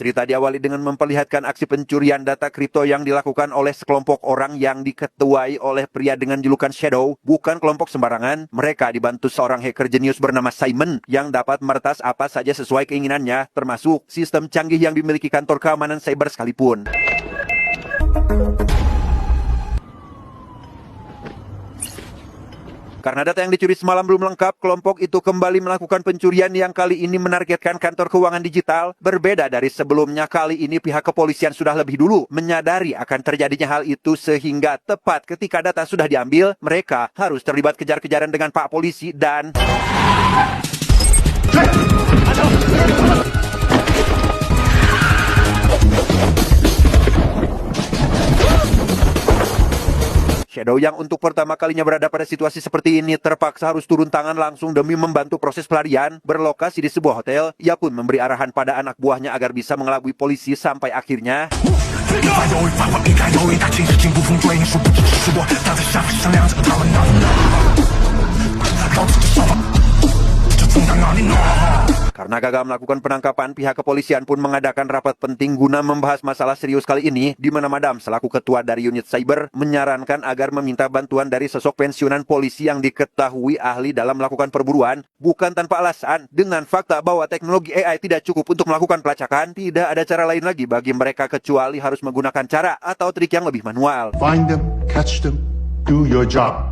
Cerita diawali dengan memperlihatkan aksi pencurian data kripto yang dilakukan oleh sekelompok orang yang diketuai oleh pria dengan julukan Shadow. Bukan kelompok sembarangan, mereka dibantu seorang hacker jenius bernama Simon yang dapat meretas apa saja sesuai keinginannya, termasuk sistem canggih yang dimiliki kantor keamanan cyber sekalipun. Karena data yang dicuri semalam belum lengkap, kelompok itu kembali melakukan pencurian yang kali ini menargetkan kantor keuangan digital. Berbeda dari sebelumnya, kali ini pihak kepolisian sudah lebih dulu menyadari akan terjadinya hal itu sehingga tepat ketika data sudah diambil, mereka harus terlibat kejar-kejaran dengan Pak Polisi dan... Shadow yang untuk pertama kalinya berada pada situasi seperti ini terpaksa harus turun tangan langsung demi membantu proses pelarian. Berlokasi di sebuah hotel, ia pun memberi arahan pada anak buahnya agar bisa mengelabui polisi sampai akhirnya... Karena gagal melakukan penangkapan, pihak kepolisian pun mengadakan rapat penting guna membahas masalah serius kali ini, di mana Madam selaku ketua dari unit cyber menyarankan agar meminta bantuan dari sosok pensiunan polisi yang diketahui ahli dalam melakukan perburuan, bukan tanpa alasan. Dengan fakta bahwa teknologi AI tidak cukup untuk melakukan pelacakan, tidak ada cara lain lagi bagi mereka kecuali harus menggunakan cara atau trik yang lebih manual. Find them, catch them, do your job.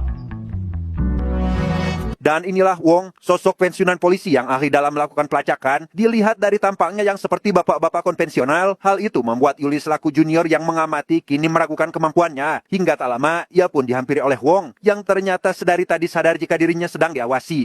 Dan inilah Wong, sosok pensiunan polisi yang ahli dalam melakukan pelacakan. Dilihat dari tampangnya yang seperti bapak-bapak konvensional, hal itu membuat Yuli selaku junior yang mengamati kini meragukan kemampuannya. Hingga tak lama, ia pun dihampiri oleh Wong, yang ternyata sedari tadi sadar jika dirinya sedang diawasi.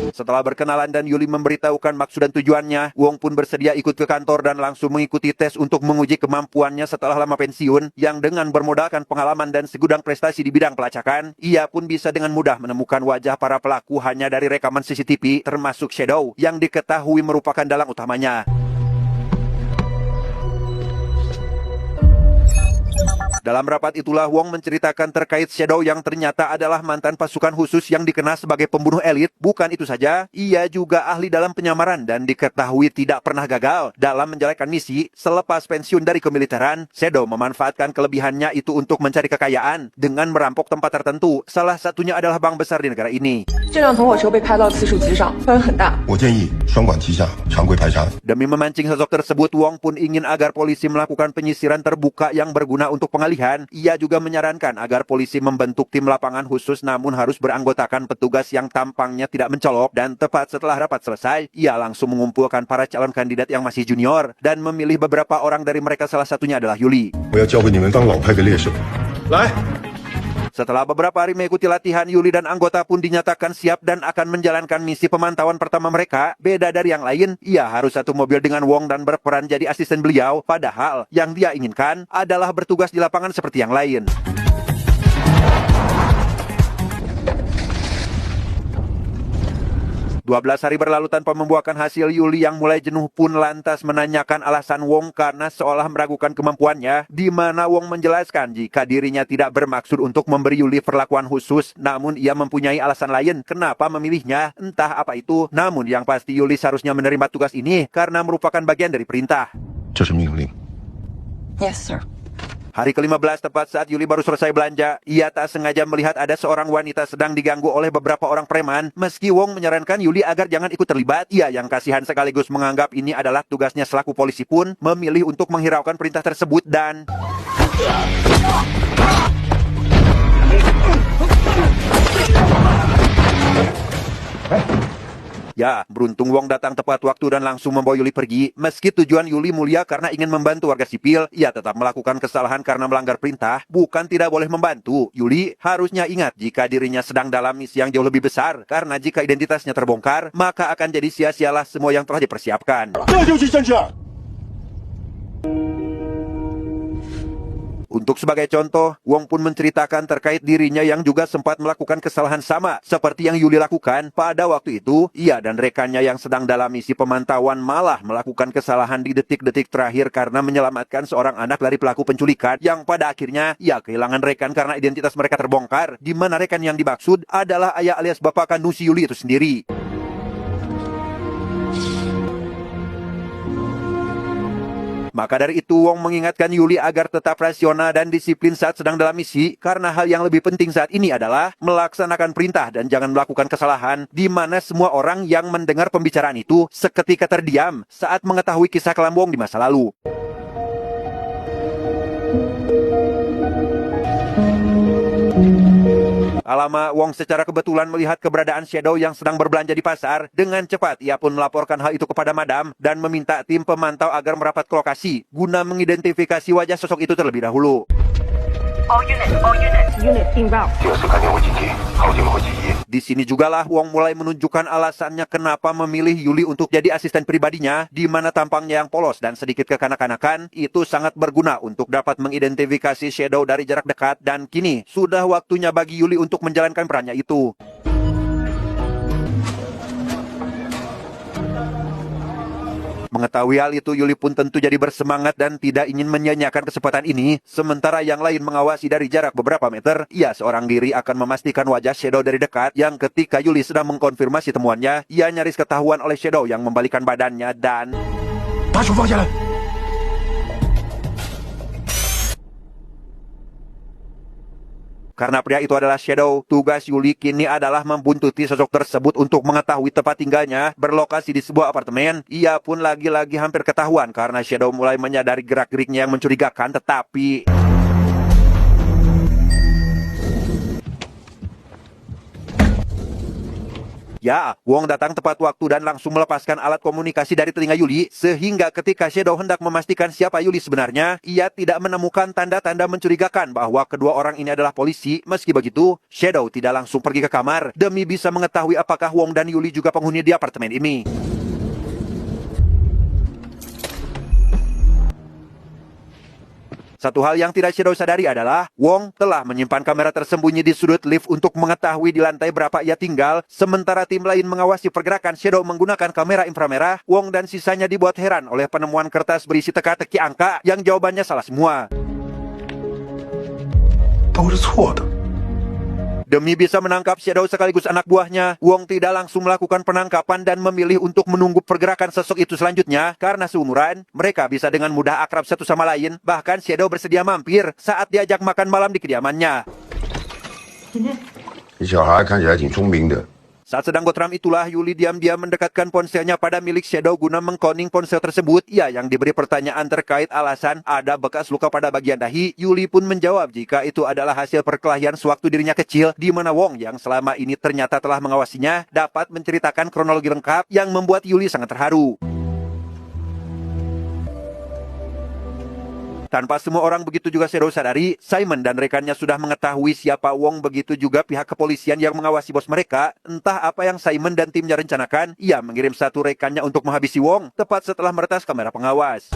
Setelah berkenalan dan Yuli memberitahukan maksud dan tujuannya, Wong pun bersedia ikut ke kantor dan langsung mengikuti tes untuk menguji kemampuannya setelah lama pensiun, yang dengan bermodalkan pengalaman dan segudang prestasi di bidang pelacakan, ia pun bisa dengan mudah menemukan wajah para pelaku hanya dari rekaman CCTV, termasuk Shadow, yang diketahui merupakan dalang utamanya. Dalam rapat itulah Wong menceritakan terkait Shadow yang ternyata adalah mantan pasukan khusus yang dikenal sebagai pembunuh elit. Bukan itu saja, ia juga ahli dalam penyamaran dan diketahui tidak pernah gagal dalam menjalankan misi. Selepas pensiun dari kemiliteran, Shadow memanfaatkan kelebihannya itu untuk mencari kekayaan dengan merampok tempat tertentu. Salah satunya adalah bank besar di negara ini. Demi memancing sosok tersebut, Wong pun ingin agar polisi melakukan penyisiran terbuka yang berguna untuk pengalihan. Ia juga menyarankan agar polisi membentuk tim lapangan khusus namun harus beranggotakan petugas yang tampangnya tidak mencolok. Dan tepat setelah rapat selesai, ia langsung mengumpulkan para calon kandidat yang masih junior dan memilih beberapa orang dari mereka, salah satunya adalah Yuli. Setelah beberapa hari mengikuti latihan, Yuli dan anggota pun dinyatakan siap dan akan menjalankan misi pemantauan pertama mereka. Beda dari yang lain, ia harus satu mobil dengan Wong dan berperan jadi asisten beliau. Padahal yang dia inginkan adalah bertugas di lapangan seperti yang lain. 12 hari berlalu tanpa membuahkan hasil. Yuli yang mulai jenuh pun lantas menanyakan alasan Wong karena seolah meragukan kemampuannya, di mana Wong menjelaskan jika dirinya tidak bermaksud untuk memberi Yuli perlakuan khusus, namun ia mempunyai alasan lain kenapa memilihnya, entah apa itu. Namun yang pasti Yuli seharusnya menerima tugas ini karena merupakan bagian dari perintah. Yes, sir. Hari ke-15 tepat saat Yuli baru selesai belanja, ia tak sengaja melihat ada seorang wanita sedang diganggu oleh beberapa orang preman. Meski Wong menyarankan Yuli agar jangan ikut terlibat, ia yang kasihan sekaligus menganggap ini adalah tugasnya selaku polisi pun memilih untuk menghiraukan perintah tersebut dan... Ya, beruntung Wong datang tepat waktu dan langsung membawa Yuli pergi. Meski tujuan Yuli mulia karena ingin membantu warga sipil, ia tetap melakukan kesalahan karena melanggar perintah. Bukan tidak boleh membantu, Yuli harusnya ingat jika dirinya sedang dalam misi yang jauh lebih besar. Karena jika identitasnya terbongkar, maka akan jadi sia-sialah semua yang telah dipersiapkan. Untuk sebagai contoh, Wong pun menceritakan terkait dirinya yang juga sempat melakukan kesalahan sama seperti yang Yuli lakukan. Pada waktu itu, ia dan rekannya yang sedang dalam misi pemantauan malah melakukan kesalahan di detik-detik terakhir karena menyelamatkan seorang anak dari pelaku penculikan yang pada akhirnya ia kehilangan rekan karena identitas mereka terbongkar, di mana rekan yang dimaksud adalah ayah alias bapak kandung si Yuli itu sendiri. Maka dari itu, Wong mengingatkan Yuli agar tetap rasional dan disiplin saat sedang dalam misi, karena hal yang lebih penting saat ini adalah melaksanakan perintah dan jangan melakukan kesalahan, di mana semua orang yang mendengar pembicaraan itu seketika terdiam saat mengetahui kisah kelam Wong di masa lalu. Alama, Wong secara kebetulan melihat keberadaan Shadow yang sedang berbelanja di pasar. Dengan cepat, ia pun melaporkan hal itu kepada Madam dan meminta tim pemantau agar merapat ke lokasi guna mengidentifikasi wajah sosok itu terlebih dahulu. All units inbound. Di sini jugalah Wong mulai menunjukkan alasannya kenapa memilih Yuli untuk jadi asisten pribadinya, di mana tampangnya yang polos dan sedikit kekanak-kanakan itu sangat berguna untuk dapat mengidentifikasi Shadow dari jarak dekat, dan kini sudah waktunya bagi Yuli untuk menjalankan perannya itu. Mengetahui hal itu, Yuli pun tentu jadi bersemangat dan tidak ingin menyia-nyiakan kesempatan ini. Sementara yang lain mengawasi dari jarak beberapa meter, ia seorang diri akan memastikan wajah Shadow dari dekat, yang ketika Yuli sedang mengkonfirmasi temuannya, ia nyaris ketahuan oleh Shadow yang membalikan badannya dan... Karena pria itu adalah Shadow, tugas Yuli kini adalah membuntuti sosok tersebut untuk mengetahui tempat tinggalnya berlokasi di sebuah apartemen. Ia pun lagi-lagi hampir ketahuan karena Shadow mulai menyadari gerak-geriknya yang mencurigakan, tetapi... Ya, Wong datang tepat waktu dan langsung melepaskan alat komunikasi dari telinga Yuli, sehingga ketika Shadow hendak memastikan siapa Yuli sebenarnya, ia tidak menemukan tanda-tanda mencurigakan bahwa kedua orang ini adalah polisi. Meski begitu, Shadow tidak langsung pergi ke kamar demi bisa mengetahui apakah Wong dan Yuli juga penghuni di apartemen ini. Satu hal yang tidak Shadow sadari adalah Wong telah menyimpan kamera tersembunyi di sudut lift untuk mengetahui di lantai berapa ia tinggal. Sementara tim lain mengawasi pergerakan Shadow menggunakan kamera inframerah, Wong dan sisanya dibuat heran oleh penemuan kertas berisi teka-teki angka yang jawabannya salah semua. Demi bisa menangkap Shadow sekaligus anak buahnya, Wong tidak langsung melakukan penangkapan dan memilih untuk menunggu pergerakan sosok itu selanjutnya. Karena seumuran, mereka bisa dengan mudah akrab satu sama lain. Bahkan Shadow bersedia mampir saat diajak makan malam di kediamannya. Saat sedang gotram itulah, Yuli diam-diam mendekatkan ponselnya pada milik Shadow guna mengkoning ponsel tersebut. Ia yang diberi pertanyaan terkait alasan ada bekas luka pada bagian dahi. Yuli pun menjawab jika itu adalah hasil perkelahian sewaktu dirinya kecil, di mana Wong yang selama ini ternyata telah mengawasinya dapat menceritakan kronologi lengkap yang membuat Yuli sangat terharu. Tanpa semua orang begitu juga Shadow sadari, Simon dan rekannya sudah mengetahui siapa Wong, begitu juga pihak kepolisian yang mengawasi bos mereka. Entah apa yang Simon dan timnya rencanakan, ia mengirim satu rekannya untuk menghabisi Wong tepat setelah meretas kamera pengawas.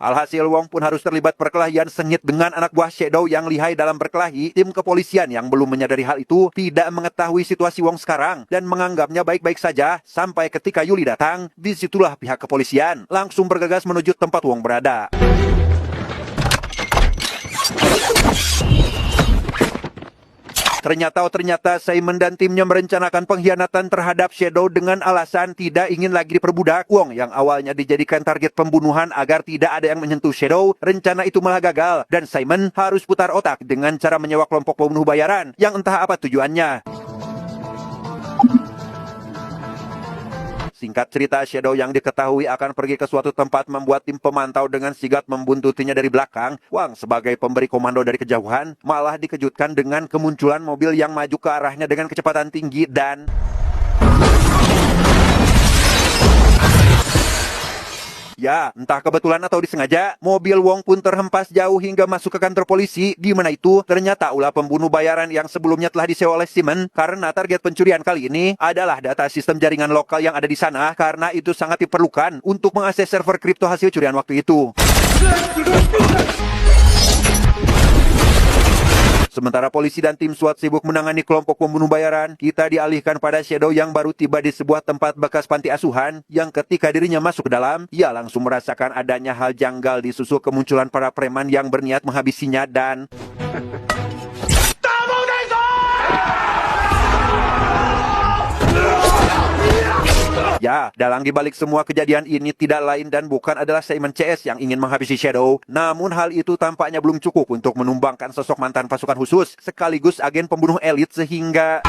Alhasil Wong pun harus terlibat perkelahian sengit dengan anak buah Shadow yang lihai dalam berkelahi. Tim kepolisian yang belum menyadari hal itu tidak mengetahui situasi Wong sekarang dan menganggapnya baik-baik saja sampai ketika Yuli datang. Disitulah pihak kepolisian langsung bergegas menuju tempat Wong berada. Ternyata Simon dan timnya merencanakan pengkhianatan terhadap Shadow dengan alasan tidak ingin lagi diperbudak. Wong yang awalnya dijadikan target pembunuhan agar tidak ada yang menyentuh Shadow, rencana itu malah gagal dan Simon harus putar otak dengan cara menyewa kelompok pembunuh bayaran yang entah apa tujuannya. Singkat cerita, Shadow yang diketahui akan pergi ke suatu tempat membuat tim pemantau dengan sigap membuntutinya dari belakang. Wang sebagai pemberi komando dari kejauhan malah dikejutkan dengan kemunculan mobil yang maju ke arahnya dengan kecepatan tinggi dan... Ya, entah kebetulan atau disengaja, mobil Wong pun terhempas jauh hingga masuk ke kantor polisi, di mana itu ternyata ulah pembunuh bayaran yang sebelumnya telah disewa oleh Simon, karena target pencurian kali ini adalah data sistem jaringan lokal yang ada di sana, karena itu sangat diperlukan untuk mengakses server kripto hasil curian waktu itu. Sementara polisi dan tim SWAT sibuk menangani kelompok pembunuh bayaran, kita dialihkan pada Shadow yang baru tiba di sebuah tempat bekas panti asuhan, yang ketika dirinya masuk ke dalam, ia langsung merasakan adanya hal janggal disusul kemunculan para preman yang berniat menghabisinya dan... Ya, dalang dibalik semua kejadian ini tidak lain dan bukan adalah Simon CS yang ingin menghabisi Shadow. Namun hal itu tampaknya belum cukup untuk menumbangkan sosok mantan pasukan khusus sekaligus agen pembunuh elit sehingga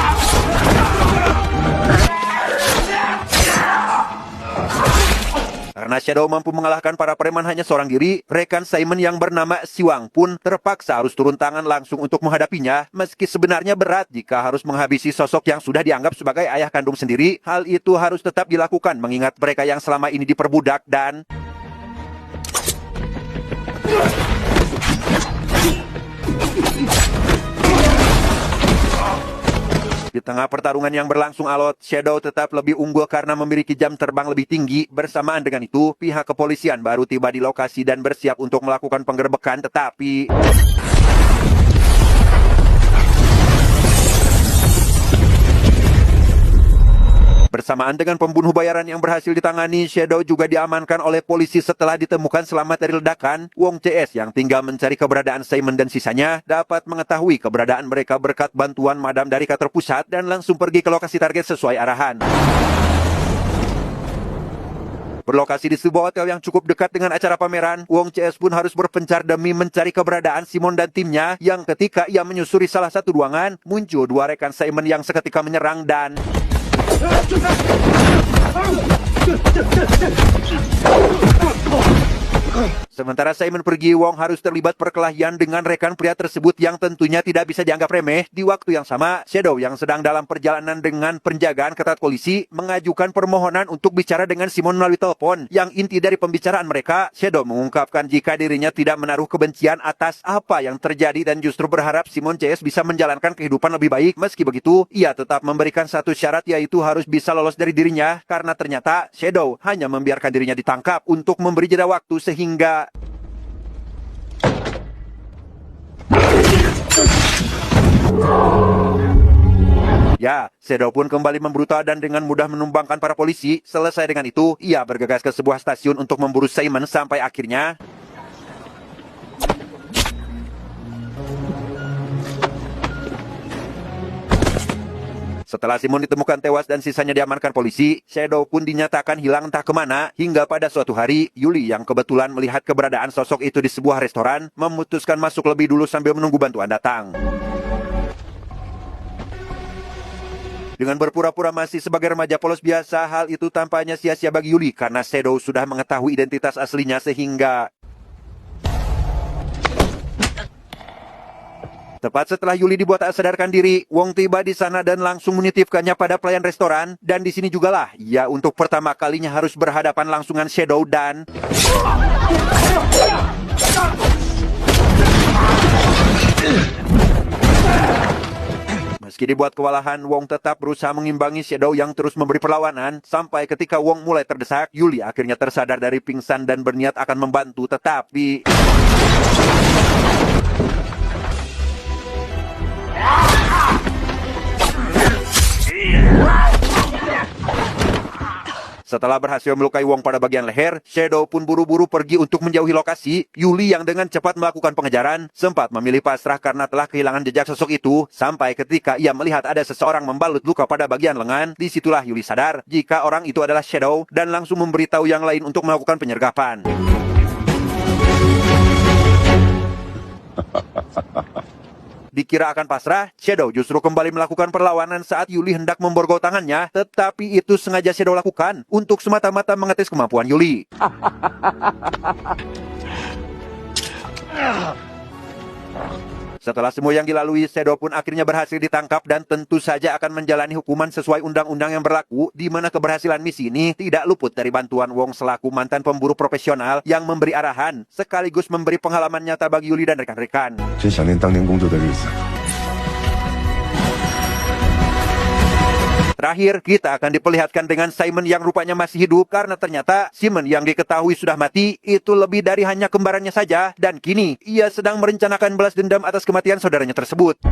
karena Shadow mampu mengalahkan para preman hanya seorang diri, rekan Simon yang bernama Siwang pun terpaksa harus turun tangan langsung untuk menghadapinya. Meski sebenarnya berat jika harus menghabisi sosok yang sudah dianggap sebagai ayah kandung sendiri, hal itu harus tetap dilakukan mengingat mereka yang selama ini diperbudak dan di tengah pertarungan yang berlangsung alot, Shadow tetap lebih unggul karena memiliki jam terbang lebih tinggi. Bersamaan dengan itu, pihak kepolisian baru tiba di lokasi dan bersiap untuk melakukan penggerbekan, tetapi bersamaan dengan pembunuh bayaran yang berhasil ditangani, Shadow juga diamankan oleh polisi setelah ditemukan selamat dari ledakan. Wong CS yang tinggal mencari keberadaan Simon dan sisanya dapat mengetahui keberadaan mereka berkat bantuan Madam dari kantor pusat dan langsung pergi ke lokasi target sesuai arahan. Berlokasi di sebuah hotel yang cukup dekat dengan acara pameran, Wong CS pun harus berpencar demi mencari keberadaan Simon dan timnya yang ketika ia menyusuri salah satu ruangan, muncul dua rekan Simon yang seketika menyerang dan sementara Simon pergi, Wong harus terlibat perkelahian dengan rekan pria tersebut yang tentunya tidak bisa dianggap remeh. Di waktu yang sama, Shadow yang sedang dalam perjalanan dengan penjagaan ketat polisi mengajukan permohonan untuk bicara dengan Simon melalui telepon. Yang inti dari pembicaraan mereka, Shadow mengungkapkan jika dirinya tidak menaruh kebencian atas apa yang terjadi dan justru berharap Simon CS bisa menjalankan kehidupan lebih baik. Meski begitu, ia tetap memberikan satu syarat, yaitu harus bisa lolos dari dirinya karena ternyata Shadow hanya membiarkan dirinya ditangkap untuk memberi jeda waktu sehingga ya, Shadow pun kembali membrutal dan dengan mudah menumbangkan para polisi. Selesai dengan itu, ia bergegas ke sebuah stasiun untuk memburu Simon sampai akhirnya setelah Simon ditemukan tewas dan sisanya diamankan polisi, Shadow pun dinyatakan hilang entah kemana, hingga pada suatu hari, Yuli yang kebetulan melihat keberadaan sosok itu di sebuah restoran, memutuskan masuk lebih dulu sambil menunggu bantuan datang. Dengan berpura-pura masih sebagai remaja polos biasa, hal itu tampaknya sia-sia bagi Yuli karena Shadow sudah mengetahui identitas aslinya sehingga tepat setelah Yuli dibuat tak sadarkan diri, Wong tiba di sana dan langsung menitipkannya pada pelayan restoran. Dan di sini jugalah ia untuk pertama kalinya harus berhadapan langsungan Shadow dan meski dibuat kewalahan, Wong tetap berusaha mengimbangi Shadow yang terus memberi perlawanan. Sampai ketika Wong mulai terdesak, Yuli akhirnya tersadar dari pingsan dan berniat akan membantu, tetapi setelah berhasil melukai Wong pada bagian leher, Shadow pun buru-buru pergi untuk menjauhi lokasi. Yuli yang dengan cepat melakukan pengejaran sempat memilih pasrah karena telah kehilangan jejak sosok itu. Sampai ketika ia melihat ada seseorang membalut luka pada bagian lengan, disitulah Yuli sadar jika orang itu adalah Shadow dan langsung memberitahu yang lain untuk melakukan penyergapan. Dikira akan pasrah, Shadow justru kembali melakukan perlawanan saat Yuli hendak memborgol tangannya, tetapi itu sengaja Shadow lakukan untuk semata-mata mengetes kemampuan Yuli. Setelah semua yang dilalui, Shadow pun akhirnya berhasil ditangkap dan tentu saja akan menjalani hukuman sesuai undang-undang yang berlaku, di mana keberhasilan misi ini tidak luput dari bantuan Wong selaku mantan pemburu profesional yang memberi arahan, sekaligus memberi pengalaman nyata bagi Yuli dan rekan-rekan. Terakhir, kita akan diperlihatkan dengan Simon yang rupanya masih hidup karena ternyata Simon yang diketahui sudah mati itu lebih dari hanya kembarannya saja dan kini ia sedang merencanakan balas dendam atas kematian saudaranya tersebut.